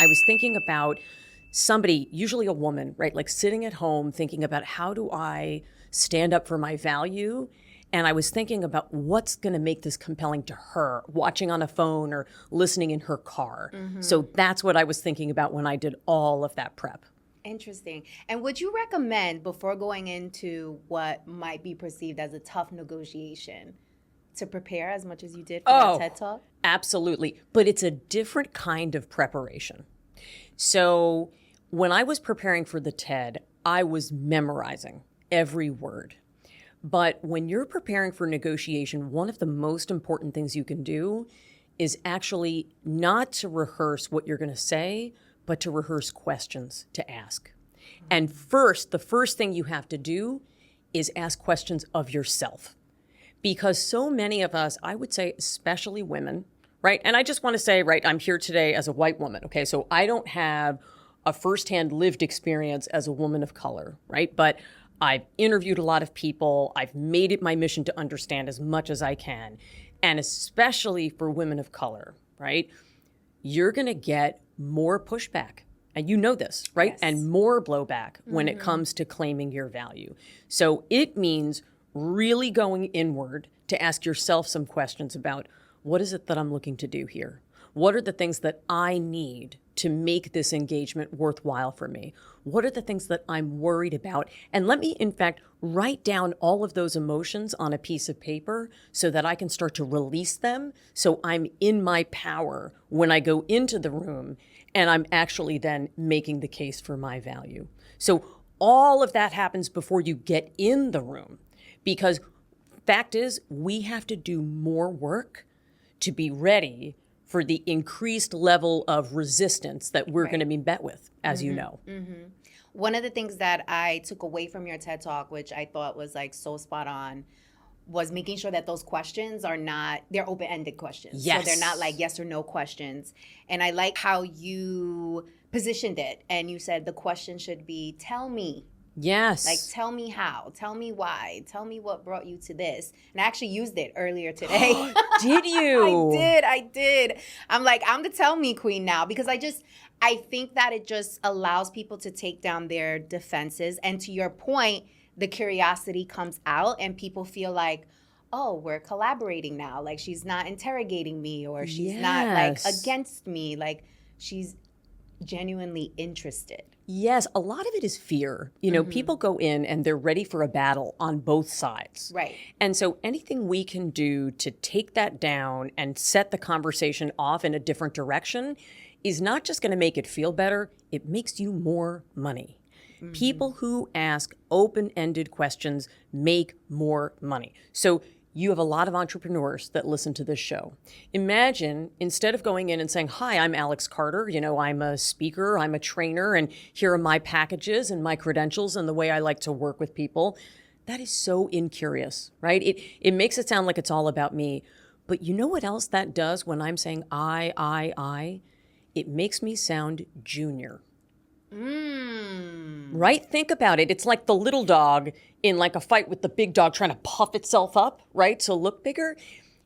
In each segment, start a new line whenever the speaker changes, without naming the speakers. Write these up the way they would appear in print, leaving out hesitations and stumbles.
I was thinking about somebody, usually a woman, right? Like sitting at home thinking about how do I stand up for my value? And I was thinking about what's going to make this compelling to her, watching on a phone or listening in her car. So that's what I was thinking about when I did all of that prep.
Interesting. And would you recommend, before going into what might be perceived as a tough negotiation, to prepare as much as you did for that TED Talk?
Absolutely. But it's a different kind of preparation. So when I was preparing for the TED, I was memorizing every word. But when you're preparing for negotiation, one of the most important things you can do is actually not to rehearse what you're going to say, but to rehearse questions to ask. And the first thing you have to do is ask questions of yourself. Because so many of us, I would say, especially women, right? And I just want to say, right, I'm here today as a white woman, okay? So I don't have a firsthand lived experience as a woman of color, right? But I've interviewed a lot of people. I've made it my mission to understand as much as I can. And especially for women of color, right? You're going to get more pushback. And you know this, right?
Yes.
And more blowback when it comes to claiming your value. So it means really going inward to ask yourself some questions about what is it that I'm looking to do here? What are the things that I need to make this engagement worthwhile for me? What are the things that I'm worried about? And let me, in fact, write down all of those emotions on a piece of paper so that I can start to release them so I'm in my power when I go into the room and I'm actually then making the case for my value. So all of that happens before you get in the room, because fact is, we have to do more work to be ready for the increased level of resistance that we're going to be met with, as you know.
One of the things that I took away from your TED Talk, which I thought was like so spot on, was making sure that those questions are not, they're open-ended questions.
Yes.
So they're not like yes or no questions. And I like how you positioned it. And you said the question should be, tell me.
Yes.
Like, tell me how, tell me why, tell me what brought you to this. And I actually used it earlier today.
Did you?
I did. I'm like, I'm the tell me queen now, because I think that it just allows people to take down their defenses. And to your point, the curiosity comes out and people feel like, oh, we're collaborating now. Like, she's not interrogating me, or she's not like against me. Like, she's genuinely interested.
Yes, a lot of it is fear. You know, people go in and they're ready for a battle on both sides.
Right.
And so anything we can do to take that down and set the conversation off in a different direction is not just going to make it feel better, it makes you more money. People who ask open-ended questions make more money. So you have a lot of entrepreneurs that listen to this show. Imagine, instead of going in and saying, hi, I'm Alex Carter, you know, I'm a speaker, I'm a trainer, and here are my packages and my credentials and the way I like to work with people. That is so incurious, right? It makes it sound like it's all about me. But you know what else that does when I'm saying I? It makes me sound junior. Right? Think about it. It's like the little dog in like a fight with the big dog trying to puff itself up, right? To look bigger.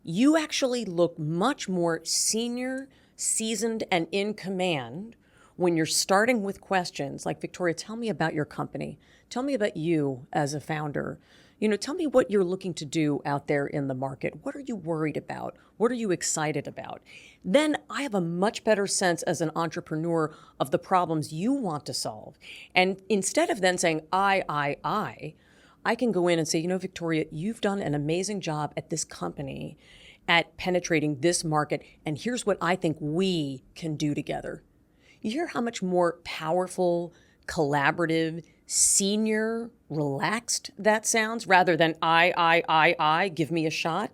You actually look much more senior, seasoned, and in command when you're starting with questions like, Victoria, tell me about your company. Tell me about you as a founder. You know, tell me what you're looking to do out there in the market. What are you worried about? What are you excited about? Then I have a much better sense as an entrepreneur of the problems you want to solve. And instead of then saying, I can go in and say, you know, Victoria, you've done an amazing job at this company at penetrating this market. And here's what I think we can do together. You hear how much more powerful, collaborative, senior, relaxed that sounds, rather than I, give me a shot.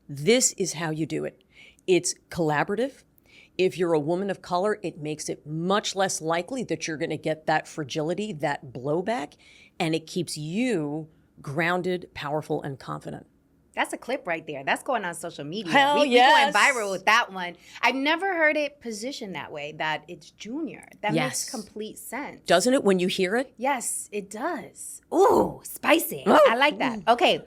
This is how you do it. It's collaborative. If you're a woman of color, it makes it much less likely that you're going to get that fragility, that blowback, and it keeps you grounded, powerful, and confident.
That's a clip right there. That's going on social media.
Hell
we
yes.
going viral with that one. I've never heard it positioned that way, that it's junior. That makes complete sense.
Doesn't it when you hear it?
Yes, it does. Ooh, spicy.
Oh.
I like that. Okay,